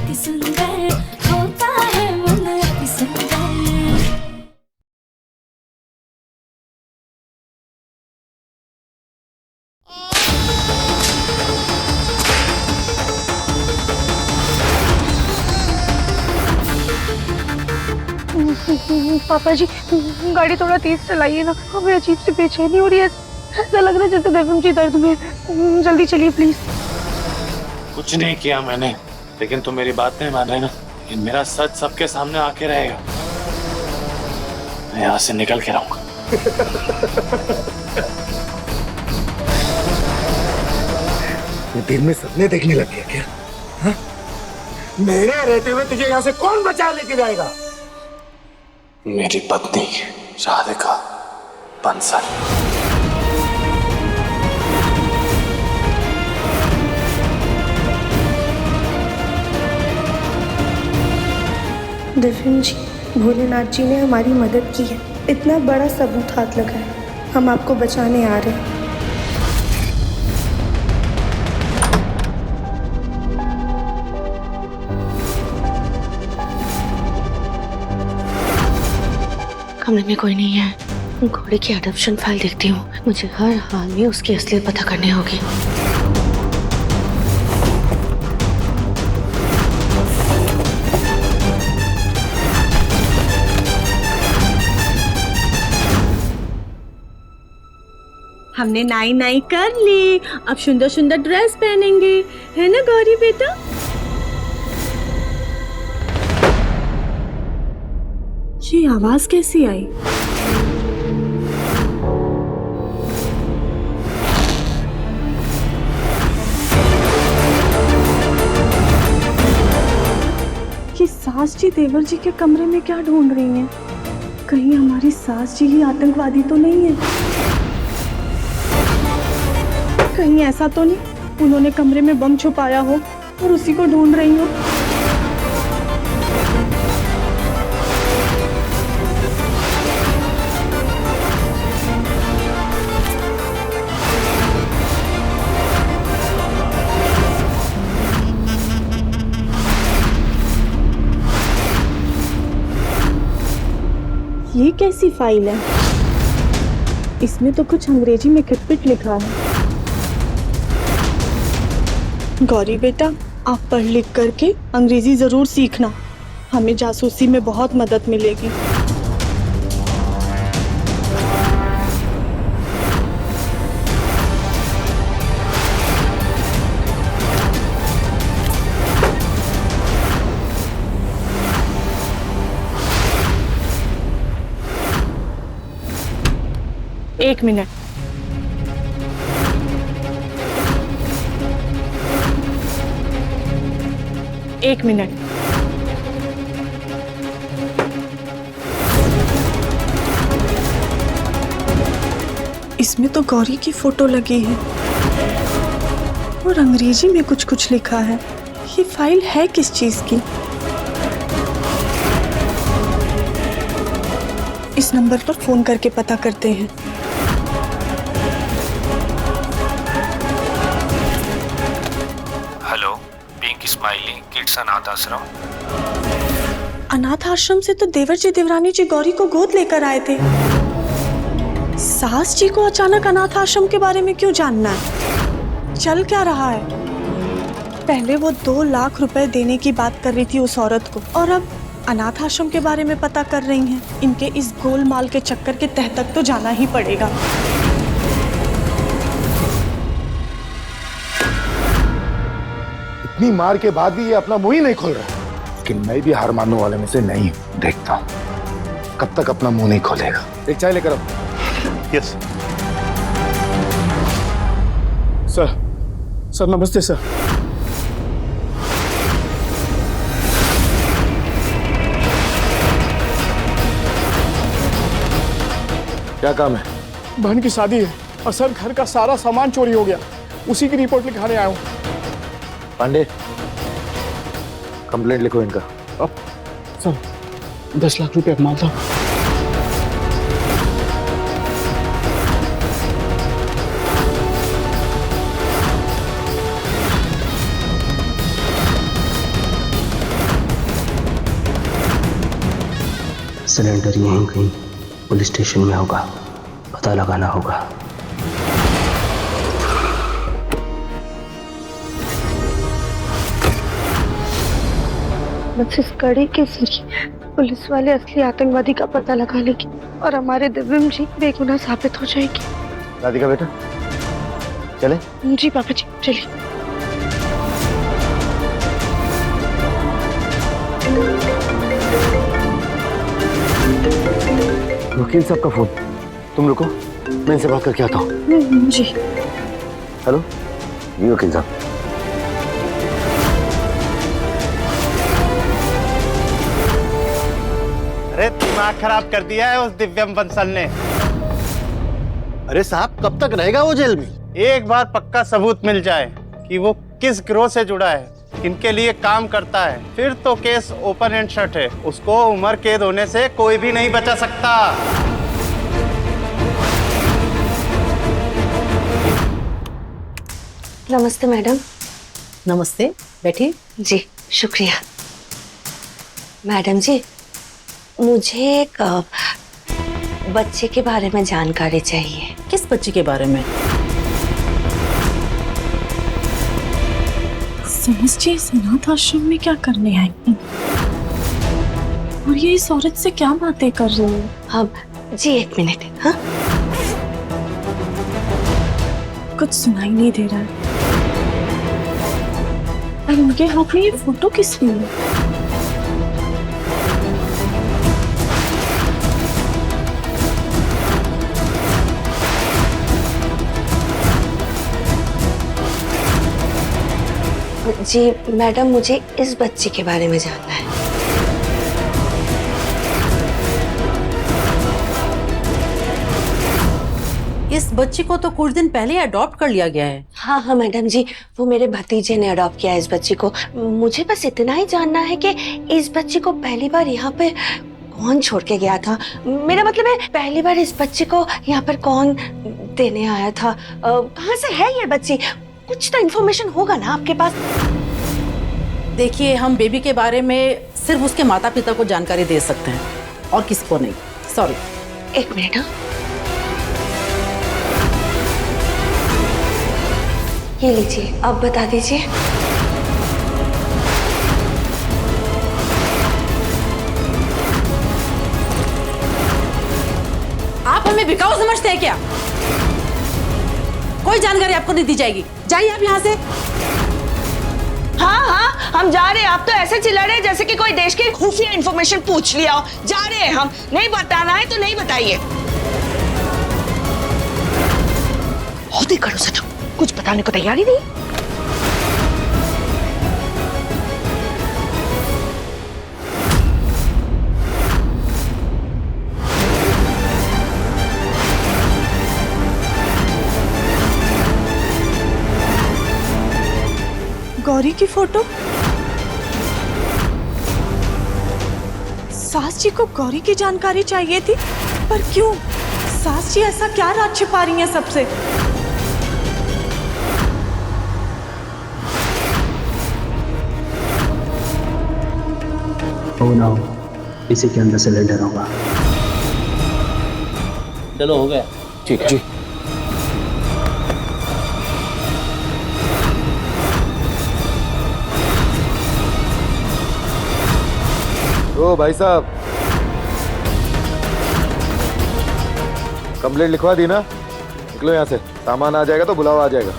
अति सुंदर होता है मन अति सुंदर। पापा जी गाड़ी थोड़ा तेज चलाइए ना, हमें अजीब सी बेचैनी हो रही है, ऐसा लग रहा है जैसे देवम जी दर्द में। जल्दी चलिए प्लीज। कुछ नहीं किया मैंने, लेकिन तुम मेरी बात नहीं मान रहे ना। ये मेरा सच सबके सामने आके रहेगा। मैं यहाँ से निकल के रहूंगा। ये दिन में सपने देखने लग गया क्या? हा? मेरे रहते हुए तुझे यहाँ से कौन बचा लेके जाएगा? मेरी पत्नी राधिका बंसल। देवम जी, भोलेनाथ जी ने हमारी मदद की है, इतना बड़ा सबूत हाथ लगा है, हम आपको बचाने आ रहे हैं। कमरे में कोई नहीं है। घोड़े की अडॉप्शन फाइल देखती हूँ, मुझे हर हाल में उसकी असलियत पता करनी होगी। हमने नाई नाई कर ली, अब सुंदर सुंदर ड्रेस पहनेंगे, है ना गौरी बेटा? ये आवाज कैसी आई? ये सास जी देवर जी के कमरे में क्या ढूंढ रही हैं? कहीं हमारी सास जी ही आतंकवादी तो नहीं है? कहीं ऐसा तो नहीं उन्होंने कमरे में बम छुपाया हो और उसी को ढूंढ रही हो? ये कैसी फाइल है? इसमें तो कुछ अंग्रेजी में खिटपिट लिखा है। गौरी बेटा, आप पढ़ लिख करके अंग्रेजी जरूर सीखना, हमें जासूसी में बहुत मदद मिलेगी। एक मिनट। एक मिनट। इसमें तो गौरी की फोटो लगी है और अंग्रेजी में कुछ कुछ लिखा है। ये फाइल है किस चीज की? इस नंबर पर फोन करके पता करते हैं। हेलो, पिंक स्माइली किड्स अनाथ आश्रम। अनाथ आश्रम से तो देवर जी देवरानी जी गौरी को गोद लेकर आए थे। सास जी को अचानक अनाथ आश्रम के बारे में क्यों जानना है? चल क्या रहा है? पहले वो 2 लाख रुपए देने की बात कर रही थी उस औरत को, और अब अनाथ आश्रम के बारे में पता कर रही हैं। इनके इस गोलमाल के चक्कर के तह तक तो जाना ही पड़ेगा। इतनी मार के बाद भी ये अपना मुंह ही नहीं खोल रहा, लेकिन मैं भी हार मानने वाले में से नहीं हूं। देखता हूं कब तक अपना मुंह नहीं खोलेगा। एक चाय लेकर आओ। Yes sir. सर नमस्ते सर। क्या काम है? बहन की शादी है और सर घर का सारा सामान चोरी हो गया, उसी की रिपोर्ट लिखाने आया हूँ। पांडे, कंप्लेंट लिखो इनका। अब सर 10 लाख रुपए माल था। सिलेंडर यहीं कहीं पुलिस स्टेशन में होगा, पता लगाना होगा। बस इस कड़ी के जरिए पुलिस वाले असली आतंकवादी का पता लगा लेंगे और हमारे दिव्यम जी बेगुनाह साबित हो जाएंगे। राधिका बेटा चले। जी पापा जी चलिए। वकील साहब का फोन, तुम रुको, मैं इनसे बात करके आता हूँ। जी हेलो जी वकील साहब। अरे दिमाग खराब कर दिया है उस दिव्यम बंसल ने। अरे साहब कब तक रहेगा वो जेल में? एक बार पक्का सबूत मिल जाए कि वो किस गिरोह से जुड़ा है, किनके लिए काम करता है, फिर तो केस ओपन एंड शट है। उसको उम्र कैद होने से कोई भी नहीं बचा सकता। नमस्ते मैडम। नमस्ते, बैठिए। जी शुक्रिया। मैडम जी, मुझे एक बच्चे के बारे में जानकारी चाहिए। किस बच्चे के बारे में? समझ जी इस अनाथ आश्रम में क्या करने आई हैं? और ये इस औरत से क्या बातें कर रही हैं? हाँ जी, एक मिनट। हाँ कुछ सुनाई नहीं दे रहा है। और उनके हाथ में ये फोटो किसकी है? जी मैडम, मुझे इस बच्चे के बारे में जानना है। इस बच्चे को तो कुछ दिन पहले अडॉप्ट कर लिया गया है। हाँ हाँ मैडम जी, वो मेरे भतीजे ने अडॉप्ट किया है इस बच्चे को। मुझे बस इतना ही जानना है कि इस बच्चे को पहली बार यहाँ पे कौन छोड़ के गया था। मेरा मतलब है पहली बार इस बच्चे को यहाँ पर कौन देने आया था। कहाँ से है ये बच्ची? कुछ तो इन्फॉर्मेशन होगा ना आपके पास। देखिए, हम बेबी के बारे में सिर्फ उसके माता पिता को जानकारी दे सकते हैं और किसी को नहीं। सॉरी। एक मिनट। हाँ ये लीजिए, अब बता दीजिए। आप हमें बिकाऊ समझते हैं क्या? कोई जानकारी आपको नहीं दी जाएगी। जाइए आप यहाँ से। हाँ हाँ हम जा रहे हैं। आप तो ऐसे चिल्ला रहे हैं जैसे कि कोई देश की खुफिया इंफॉर्मेशन पूछ लिया हो। जा रहे हैं हम। नहीं बताना है तो नहीं बताइए। होती करो सच, कुछ बताने को तैयार ही नहीं। गौरी की फोटो? सास जी को गौरी की जानकारी चाहिए थी, पर क्यों? सास जी ऐसा क्या राज छिपा रही हैं सबसे? हो ना हो, इसी के अंदर सिलेंडर होगा। चलो हो गया। ठीक है जी। ओ भाई साहब, कंप्लेंट लिखवा दी ना? निकलो यहाँ से, सामान आ जाएगा तो बुलावा आ जाएगा।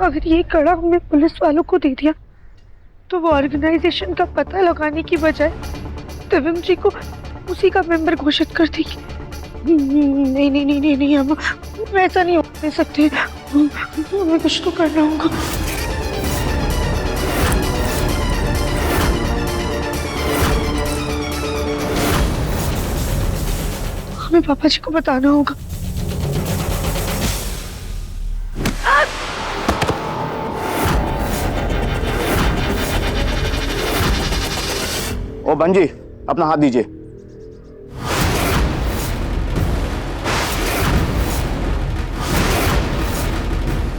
अगर ये कड़ा हमने पुलिस वालों को दे दिया तो वो ऑर्गेनाइजेशन का पता लगाने की बजाय दिव्यम जी को उसी का मेंबर घोषित कर देगी। नहीं नहीं नहीं नहीं नहीं, हम ऐसा नहीं होने सकते। हमें कुछ तो करना होगा। हमें पापा जी को बताना होगा। ओ बंजी, अपना हाथ दीजिए।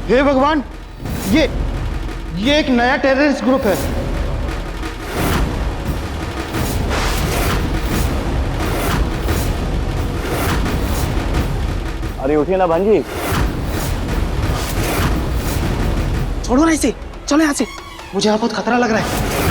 हे भगवान, ये एक नया टेररिस्ट ग्रुप है। अरे उठिए ना भांजी। छोड़ो ना इसे, चलो यहाँ से, मुझे यहाँ बहुत खतरा लग रहा है।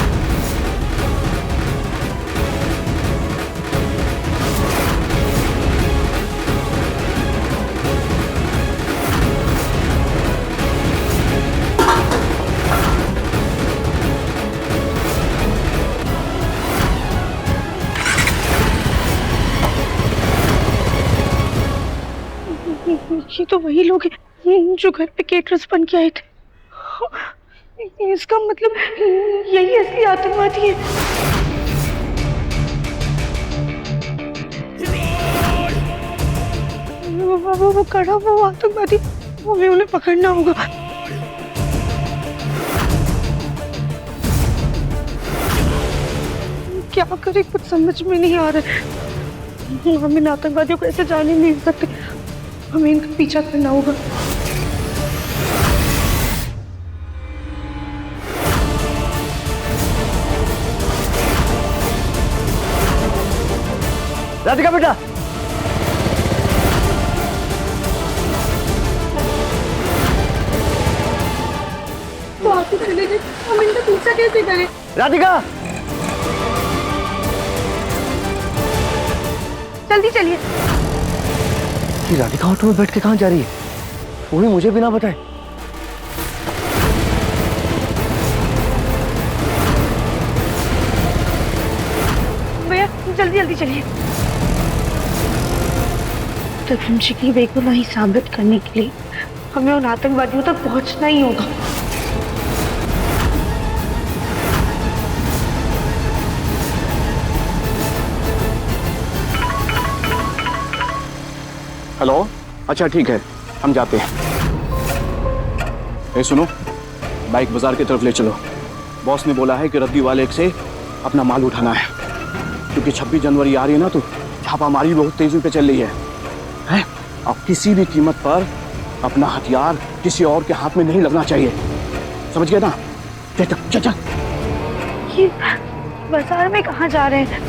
ये तो वही लोग हैं जो घर पे केटरर्स बन के आए थे। इसका मतलब यही असली आतंकवादी है। वो कड़ा वो आतंकवादी, वो भी उन्हें पकड़ना होगा। क्या करें, कुछ समझ में नहीं आ रहा है। हम इन आतंकवादियों को ऐसे जाने नहीं सकते, हमें इनका पीछा करना होगा। राधिका बेटा, तो आगे चले गए, हम इनका पीछा कैसे करें? राधिका जल्दी चलिए। ये राधिका ऑटो में बैठ के कहाँ जा रही है, वो भी मुझे बिना बताए? भैया जल्दी जल्दी चलिए। तभी शिकली बेग को नहीं साबित करने के लिए हमें उन आतंकवादियों तक पहुंचना ही होगा। हेलो, अच्छा ठीक है, हम जाते हैं। सुनो, बाइक बाजार की तरफ ले चलो। बॉस ने बोला है कि रद्दी वाले से अपना माल उठाना है, क्योंकि 26 जनवरी आ रही है ना, तो छापामारी बहुत तेजी पे चल रही है। अब किसी भी कीमत पर अपना हथियार किसी और के हाथ में नहीं लगना चाहिए, समझ गए ना? चल चल चल। ये बाजार में कहाँ जा रहे हैं?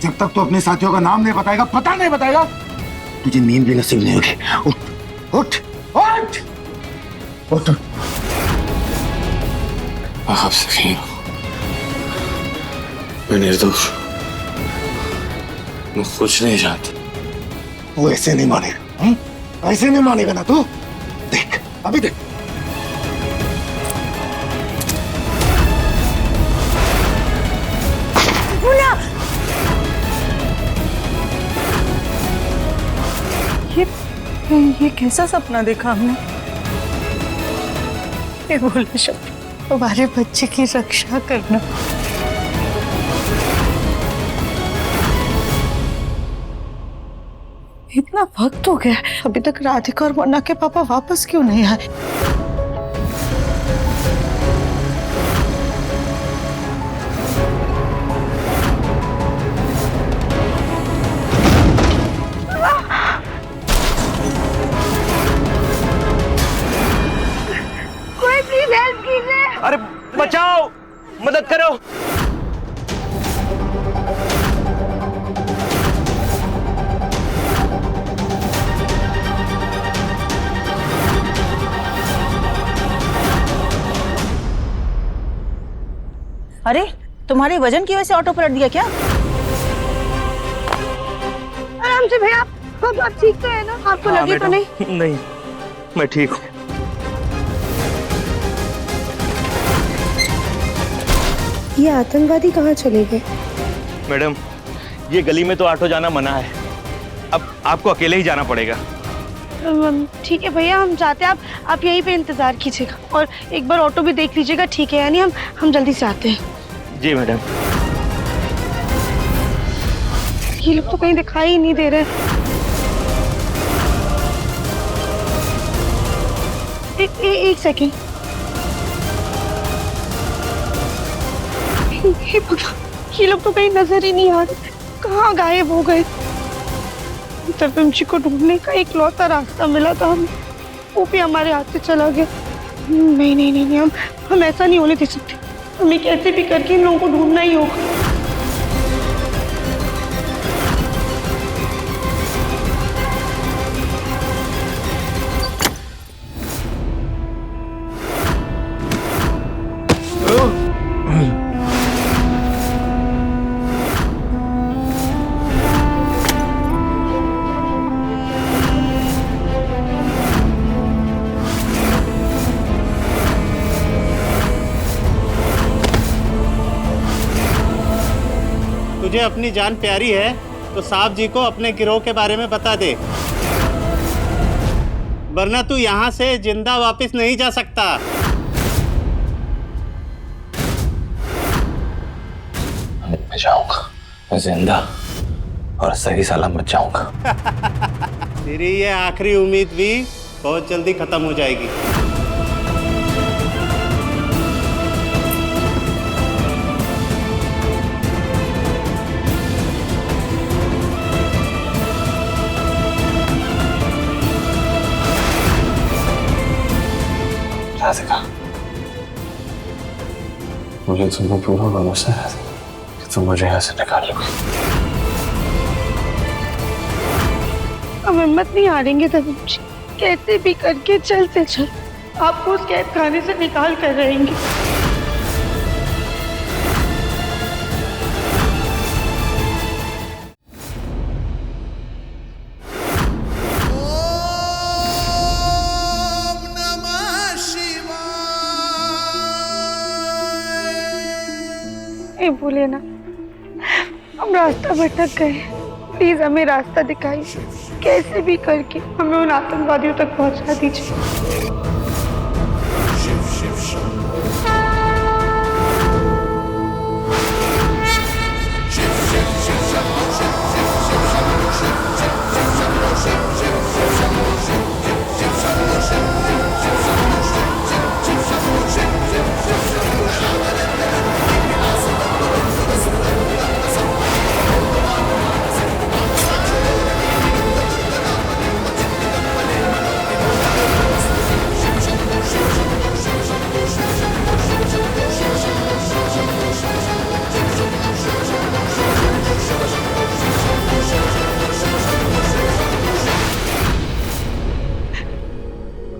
जब तक तो अपने साथियों का नाम नहीं बताएगा, पता नहीं बताएगा, तुझे नींद भी नसीब नहीं होगी। उठ उठ उठ उठ। आप सफीन, मैं निर्दोष, मैं कुछ नहीं जानता। वो ऐसे नहीं मानेगा, ऐसे नहीं मानेगा ना तू। देख अभी देख। ये कैसा सपना देखा हमने? ये बोले शब्द, हमारे बच्चे की रक्षा करना। इतना वक्त हो गया, अभी तक राधिका और मोना के पापा वापस क्यों नहीं आए? अरे बचाओ, मदद करो। अरे तुम्हारे वजन की वजह से ऑटो पलट दिया क्या? आराम से भैया, आप ठीक तो है ना? आपको लगे तो नहीं? नहीं, मैं ठीक हूँ। ये आतंकवादी कहाँ चले गए? मैडम, ये गली में तो ऑटो जाना मना है, अब आपको अकेले ही जाना पड़ेगा। ठीक है भैया, हम जाते हैं। आप यहीं पे इंतजार कीजिएगा और एक बार ऑटो भी देख लीजिएगा, ठीक है? यानी हम जल्दी से आते हैं। जी मैडम। ये लोग तो कहीं दिखाई ही नहीं दे रहे। एक सेकेंड। ये लोग तो कहीं नजर ही नहीं आ रहे, कहाँ गायब हो गए? तब जी को ढूंढने का एक लौता रास्ता मिला था, हम वो भी हमारे हाथ से चला गया। नहीं नहीं नहीं, हम ऐसा नहीं होने दे सकते। हमें कैसे भी करके इन लोगों को ढूंढना ही होगा। तुझे अपनी जान प्यारी है तो साहब जी को अपने गिरोह के बारे में बता दे, वरना तू यहाँ से जिंदा वापस नहीं जा सकता। मैं जाऊंगा जिंदा और सही सलामत जाऊंगा। तेरी ये आखिरी उम्मीद भी बहुत जल्दी खत्म हो जाएगी। राधिका, मुझे तुम्हें पूरा भरोसा है कि तुम मुझे यहाँ से निकालोगे। हम हिम्मत नहीं हारेंगे तब जी, कैसे भी करके चल से चल आपको उस कैद खाने से निकाल कर रहेंगे। बोले ना, हम रास्ता भटक गए, प्लीज हमें रास्ता दिखाइए। कैसे भी करके हमें उन आतंकवादियों तक पहुंचा दीजिए।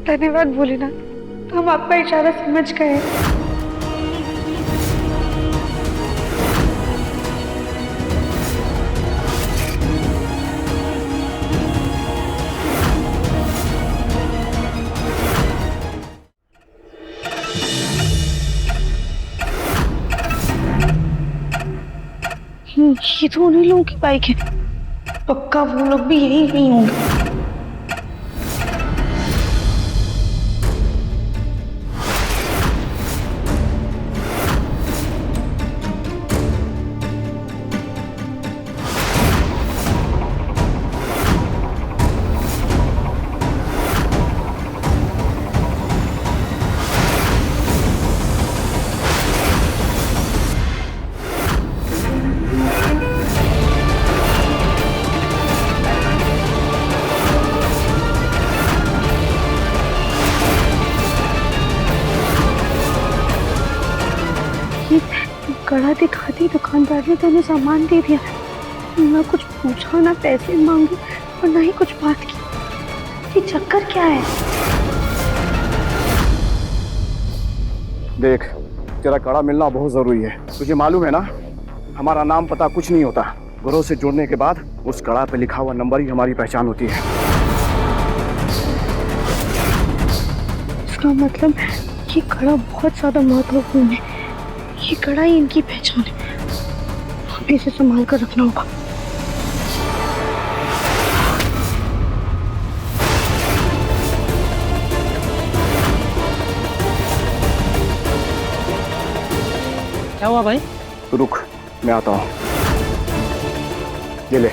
धन्यवाद भोलेनाथ, हम आपका इशारा समझ गए। ये तो उन्हीं लोगों की बाइक है, पक्का वो लोग भी यही नहीं होंगे। कड़ा दिखाती दुकानदार ने तो हमें सामान दे दिया, ना कुछ पूछा, ना पैसे मांगे और ना ही कुछ बात की। ये चक्कर क्या है? देख, तेरा कड़ा मिलना बहुत जरूरी है। तुझे मालूम है ना, हमारा नाम पता कुछ नहीं होता। गिरोह से जुड़ने के बाद उस कड़ा पे लिखा हुआ नंबर ही हमारी पहचान होती है। इसका मतलब ये कड़ा बहुत ज्यादा महत्वपूर्ण है। ये कड़ा ही इनकी पहचान है, हमें इसे संभाल कर रखना होगा। क्या हुआ भाई? रुक, मैं आता हूँ। ये ले।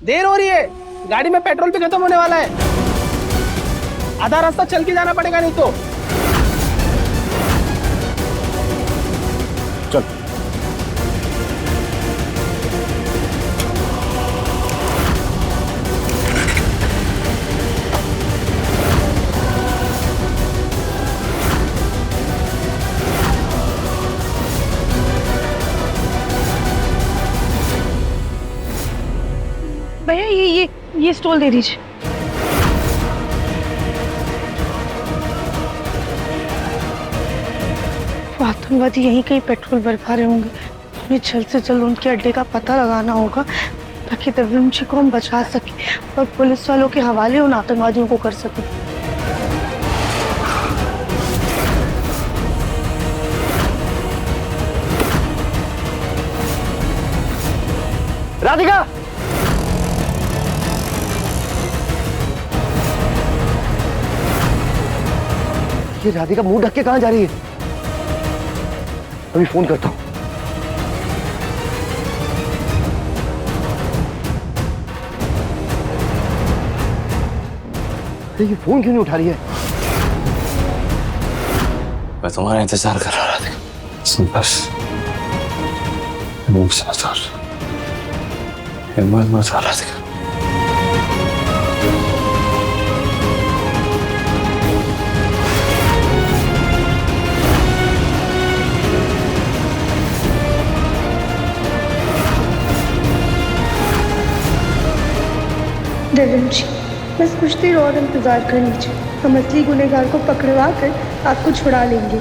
देर हो रही है, गाड़ी में पेट्रोल भी खत्म होने वाला है। आधा रास्ता चल के जाना पड़ेगा नहीं तो। चल। भैया ये स्टॉल दे दीजिए। वो आतंकवादी यहीं कहीं पेट्रोल भरवा रहे होंगे। हमें जल्द से जल्द उनके अड्डे का पता लगाना होगा ताकि दविम जी को हम बचा सके और पुलिस वालों के हवाले उन आतंकवादियों को कर सके। राधिका, ये राधिका मुंह ढक के कहां जा रही है? अभी फोन करता हूं। ये फोन क्यों नहीं उठा रही है? मैं तुम्हारा इंतजार कर रहा था। बस मुंह से मत उतार, हिम्मत मत उतार राधिका। दविम जी, बस कुछ देर और इंतजार कर लीजिए। हम असली गुनहगार को पकड़वा कर आपको छुड़ा लेंगे।